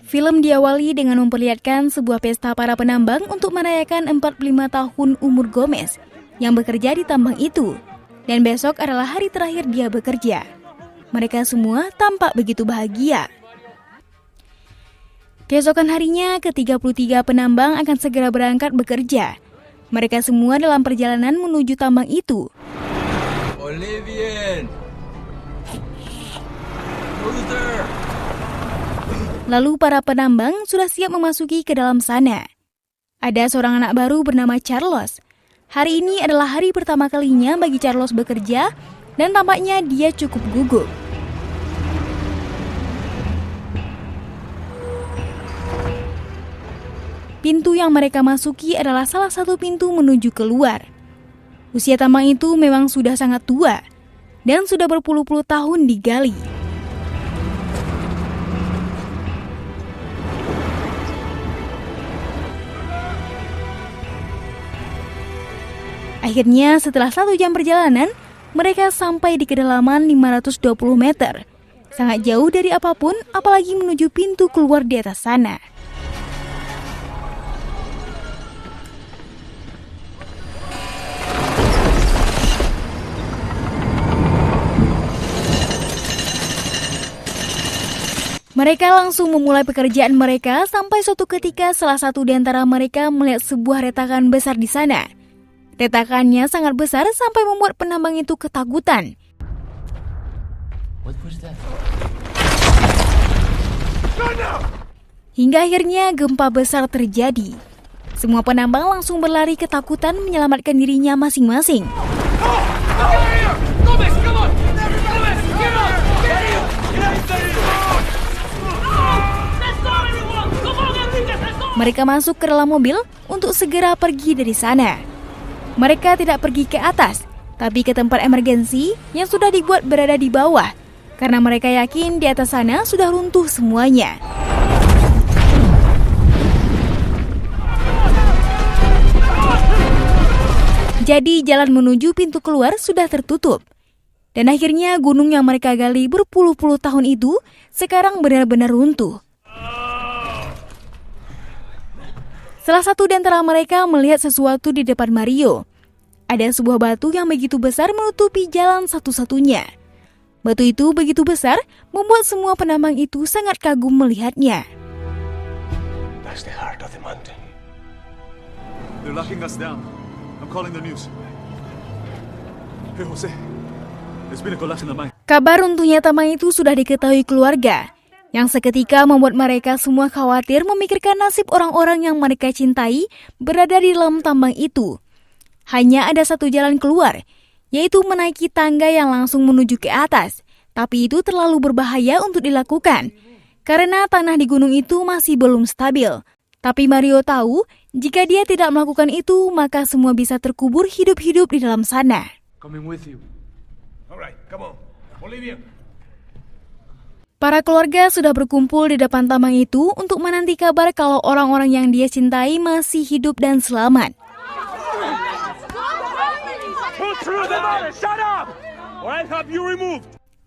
Film diawali dengan memperlihatkan sebuah pesta para penambang untuk merayakan 45 tahun umur Gomez yang bekerja di tambang itu. Dan besok adalah hari terakhir dia bekerja. Mereka semua tampak begitu bahagia. Keesokan harinya, ke-33 penambang akan segera berangkat bekerja. Mereka semua dalam perjalanan menuju tambang itu. Olivier. Lalu para penambang sudah siap memasuki ke dalam sana. Ada seorang anak baru bernama Carlos. Hari ini adalah hari pertama kalinya bagi Carlos bekerja dan tampaknya dia cukup gugup. Pintu yang mereka masuki adalah salah satu pintu menuju keluar. Usia tambang itu memang sudah sangat tua dan sudah berpuluh-puluh tahun digali. Akhirnya setelah 1 jam perjalanan, mereka sampai di kedalaman 520 meter. Sangat jauh dari apapun, apalagi menuju pintu keluar di atas sana. Mereka langsung memulai pekerjaan mereka sampai suatu ketika salah satu di antara mereka melihat sebuah retakan besar di sana. Retakannya sangat besar sampai membuat penambang itu ketakutan. Hingga akhirnya gempa besar terjadi. Semua penambang langsung berlari ketakutan menyelamatkan dirinya masing-masing. Mereka masuk ke dalam mobil untuk segera pergi dari sana. Mereka tidak pergi ke atas, tapi ke tempat emergensi yang sudah dibuat berada di bawah, karena mereka yakin di atas sana sudah runtuh semuanya. Jadi jalan menuju pintu keluar sudah tertutup. Dan akhirnya gunung yang mereka gali berpuluh-puluh tahun itu sekarang benar-benar runtuh. Salah satu di antara mereka melihat sesuatu di depan Mario. Ada sebuah batu yang begitu besar menutupi jalan satu-satunya. Batu itu begitu besar, membuat semua penambang itu sangat kagum melihatnya. That's the heart of the mountain. They're locking us down. I'm calling the news. Hey Jose, there's been a collapse in the mine. Kabar runtuhnya tambang itu sudah diketahui keluarga, yang seketika membuat mereka semua khawatir memikirkan nasib orang-orang yang mereka cintai berada di dalam tambang itu. Hanya ada satu jalan keluar, yaitu menaiki tangga yang langsung menuju ke atas. Tapi itu terlalu berbahaya untuk dilakukan, karena tanah di gunung itu masih belum stabil. Tapi Mario tahu, jika dia tidak melakukan itu, maka semua bisa terkubur hidup-hidup di dalam sana. Coming with you. All right, come on. Olivia. Para keluarga sudah berkumpul di depan tambang itu untuk menanti kabar kalau orang-orang yang dia cintai masih hidup dan selamat.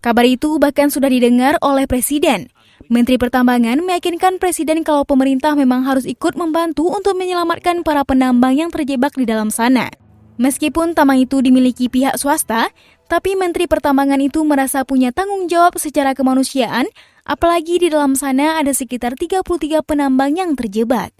Kabar itu bahkan sudah didengar oleh Presiden. Menteri Pertambangan meyakinkan Presiden kalau pemerintah memang harus ikut membantu untuk menyelamatkan para penambang yang terjebak di dalam sana. Meskipun tambang itu dimiliki pihak swasta, tapi Menteri Pertambangan itu merasa punya tanggung jawab secara kemanusiaan, apalagi di dalam sana ada sekitar 33 penambang yang terjebak.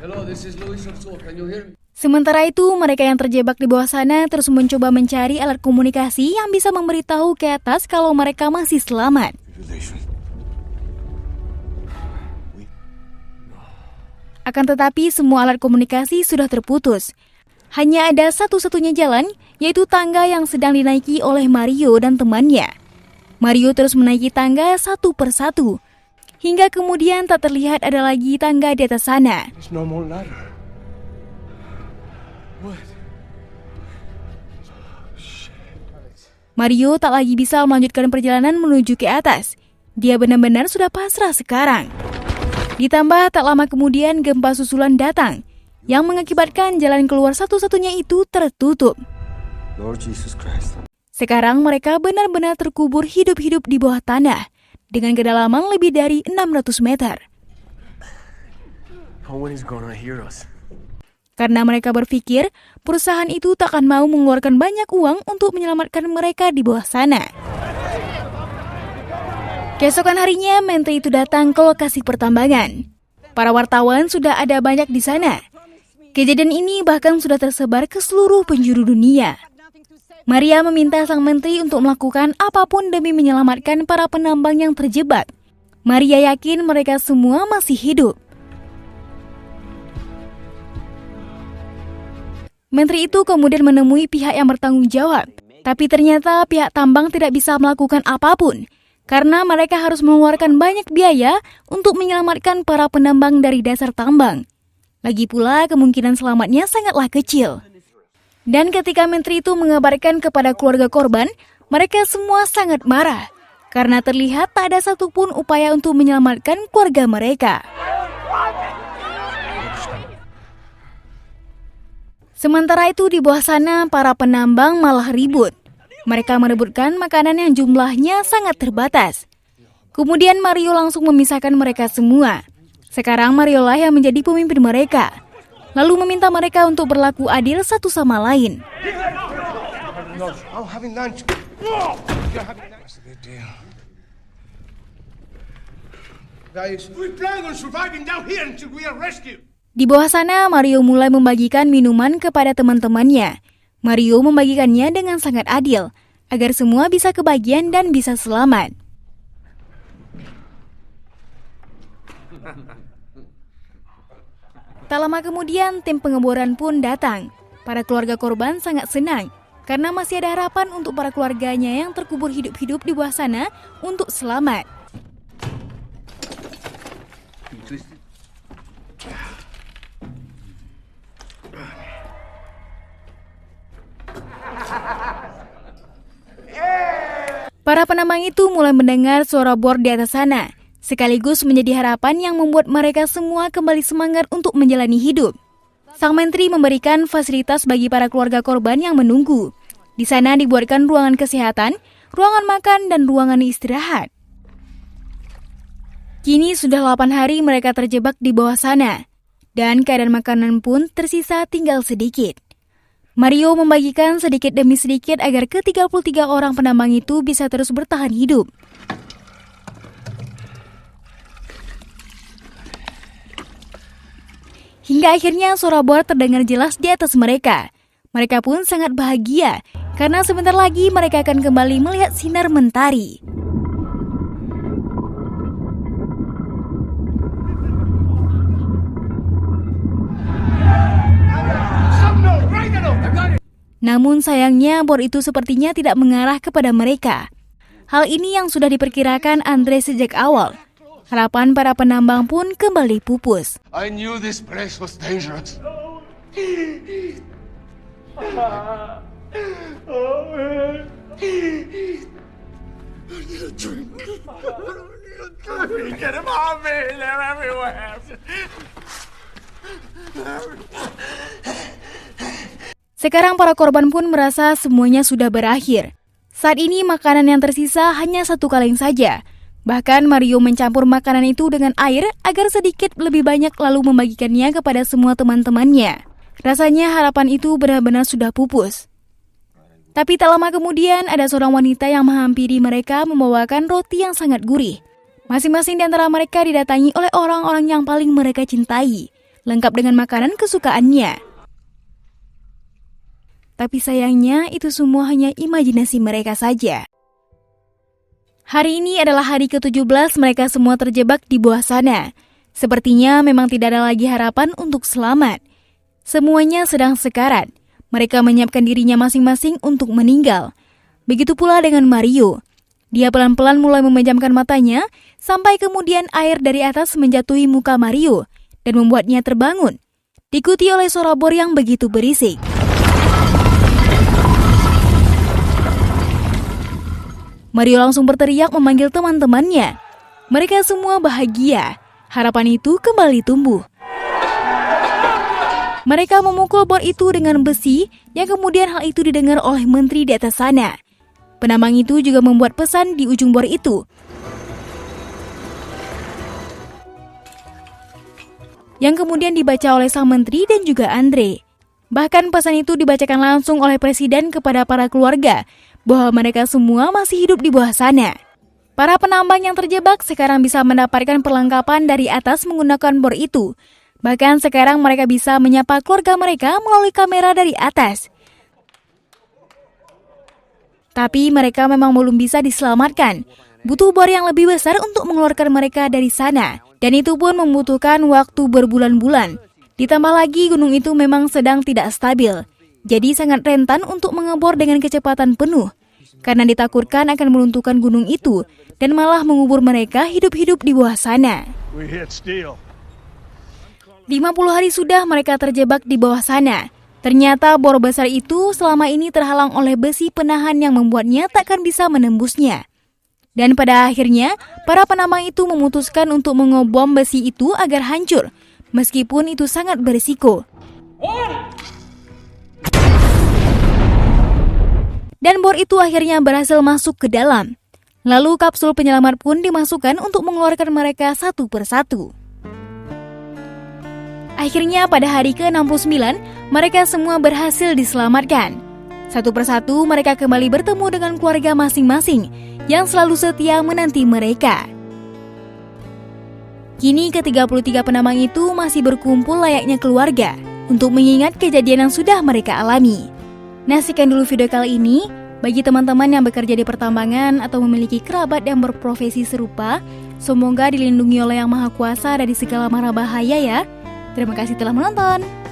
Hello, this is Luis Orso. Can you hear me? Sementara itu, mereka yang terjebak di bawah sana terus mencoba mencari alat komunikasi yang bisa memberitahu ke atas kalau mereka masih selamat. Akan tetapi, semua alat komunikasi sudah terputus. Hanya ada satu-satunya jalan, yaitu tangga yang sedang dinaiki oleh Mario dan temannya. Mario terus menaiki tangga satu persatu, hingga kemudian tak terlihat ada lagi tangga di atas sana. There's no more ladder. What? Mario tak lagi bisa melanjutkan perjalanan menuju ke atas. Dia benar-benar sudah pasrah sekarang. Ditambah tak lama kemudian gempa susulan datang yang mengakibatkan jalan keluar satu-satunya itu tertutup. Lord Jesus Christ. Sekarang mereka benar-benar terkubur hidup-hidup di bawah tanah dengan kedalaman lebih dari 600 meter. No one is gonna hear us. Karena mereka berpikir perusahaan itu tak akan mau mengeluarkan banyak uang untuk menyelamatkan mereka di bawah sana. Keesokan harinya, menteri itu datang ke lokasi pertambangan. Para wartawan sudah ada banyak di sana. Kejadian ini bahkan sudah tersebar ke seluruh penjuru dunia. Maria meminta sang menteri untuk melakukan apapun demi menyelamatkan para penambang yang terjebak. Maria yakin mereka semua masih hidup. Menteri itu kemudian menemui pihak yang bertanggung jawab, tapi ternyata pihak tambang tidak bisa melakukan apapun karena mereka harus mengeluarkan banyak biaya untuk menyelamatkan para penambang dari dasar tambang. Lagi pula kemungkinan selamatnya sangatlah kecil. Dan ketika menteri itu mengabarkan kepada keluarga korban, mereka semua sangat marah karena terlihat tak ada satupun upaya untuk menyelamatkan keluarga mereka. Sementara itu di bawah sana para penambang malah ribut. Mereka merebutkan makanan yang jumlahnya sangat terbatas. Kemudian Mario langsung memisahkan mereka semua. Sekarang Mario lah yang menjadi pemimpin mereka. Lalu meminta mereka untuk berlaku adil satu sama lain. I'm having lunch. What's the big deal? Guys, we're planning on surviving down here until we are rescued. Di bawah sana, Mario mulai membagikan minuman kepada teman-temannya. Mario membagikannya dengan sangat adil, agar semua bisa kebagian dan bisa selamat. Tak lama kemudian, tim pengeboran pun datang. Para keluarga korban sangat senang, karena masih ada harapan untuk para keluarganya yang terkubur hidup-hidup di bawah sana untuk selamat. Para penambang itu mulai mendengar suara bor di atas sana, sekaligus menjadi harapan yang membuat mereka semua kembali semangat untuk menjalani hidup. Sang menteri memberikan fasilitas bagi para keluarga korban yang menunggu. Di sana dibuatkan ruangan kesehatan, ruangan makan, dan ruangan istirahat. Kini sudah 8 hari mereka terjebak di bawah sana, dan keadaan makanan pun tersisa tinggal sedikit. Mario membagikan sedikit demi sedikit agar ke-33 orang penambang itu bisa terus bertahan hidup. Hingga akhirnya suara bor terdengar jelas di atas mereka. Mereka pun sangat bahagia karena sebentar lagi mereka akan kembali melihat sinar mentari. Namun sayangnya bor itu sepertinya tidak mengarah kepada mereka. Hal ini yang sudah diperkirakan Andre sejak awal. Harapan para penambang pun kembali pupus. I knew this place was dangerous. Get him on me! They're everywhere. Sekarang para korban pun merasa semuanya sudah berakhir. Saat ini makanan yang tersisa hanya 1 kaleng saja. Bahkan Mario mencampur makanan itu dengan air agar sedikit lebih banyak lalu membagikannya kepada semua teman-temannya. Rasanya harapan itu benar-benar sudah pupus. Tapi tak lama kemudian ada seorang wanita yang menghampiri mereka membawakan roti yang sangat gurih. Masing-masing di antara mereka didatangi oleh orang-orang yang paling mereka cintai, lengkap dengan makanan kesukaannya. Tapi sayangnya itu semua hanya imajinasi mereka saja. Hari ini adalah hari ke-17 mereka semua terjebak di bawah sana. Sepertinya memang tidak ada lagi harapan untuk selamat. Semuanya sedang sekarat. Mereka menyiapkan dirinya masing-masing untuk meninggal. Begitu pula dengan Mario. Dia pelan-pelan mulai memejamkan matanya, sampai kemudian air dari atas menjatuhi muka Mario dan membuatnya terbangun. Diikuti oleh suara bor yang begitu berisik. Mario langsung berteriak memanggil teman-temannya. Mereka semua bahagia. Harapan itu kembali tumbuh. Mereka memukul bor itu dengan besi yang kemudian hal itu didengar oleh menteri di atas sana. Penambang itu juga membuat pesan di ujung bor itu. Yang kemudian dibaca oleh sang menteri dan juga Andre. Bahkan pesan itu dibacakan langsung oleh presiden kepada para keluarga bahwa mereka semua masih hidup di bawah sana. Para penambang yang terjebak sekarang bisa mendapatkan perlengkapan dari atas menggunakan bor itu. Bahkan sekarang mereka bisa menyapa keluarga mereka melalui kamera dari atas. Tapi mereka memang belum bisa diselamatkan. Butuh bor yang lebih besar untuk mengeluarkan mereka dari sana. Dan itu pun membutuhkan waktu berbulan-bulan. Ditambah lagi gunung itu memang sedang tidak stabil. Jadi sangat rentan untuk mengebor dengan kecepatan penuh. Karena ditakutkan akan meruntuhkan gunung itu dan malah mengubur mereka hidup-hidup di bawah sana. We hit steel. 50 hari sudah mereka terjebak di bawah sana. Ternyata bor besar itu selama ini terhalang oleh besi penahan yang membuatnya takkan bisa menembusnya. Dan pada akhirnya, para penambang itu memutuskan untuk mengebom besi itu agar hancur, meskipun itu sangat berisiko. Dan bor itu akhirnya berhasil masuk ke dalam. Lalu kapsul penyelamat pun dimasukkan untuk mengeluarkan mereka satu persatu. Akhirnya pada hari ke-69, mereka semua berhasil diselamatkan. Satu persatu mereka kembali bertemu dengan keluarga masing-masing yang selalu setia menanti mereka. Kini ke-33 penambang itu masih berkumpul layaknya keluarga untuk mengingat kejadian yang sudah mereka alami. Nah, sekian dulu video kali ini. Bagi teman-teman yang bekerja di pertambangan atau memiliki kerabat yang berprofesi serupa, semoga dilindungi oleh Yang Maha Kuasa dari segala mara bahaya ya. Terima kasih telah menonton.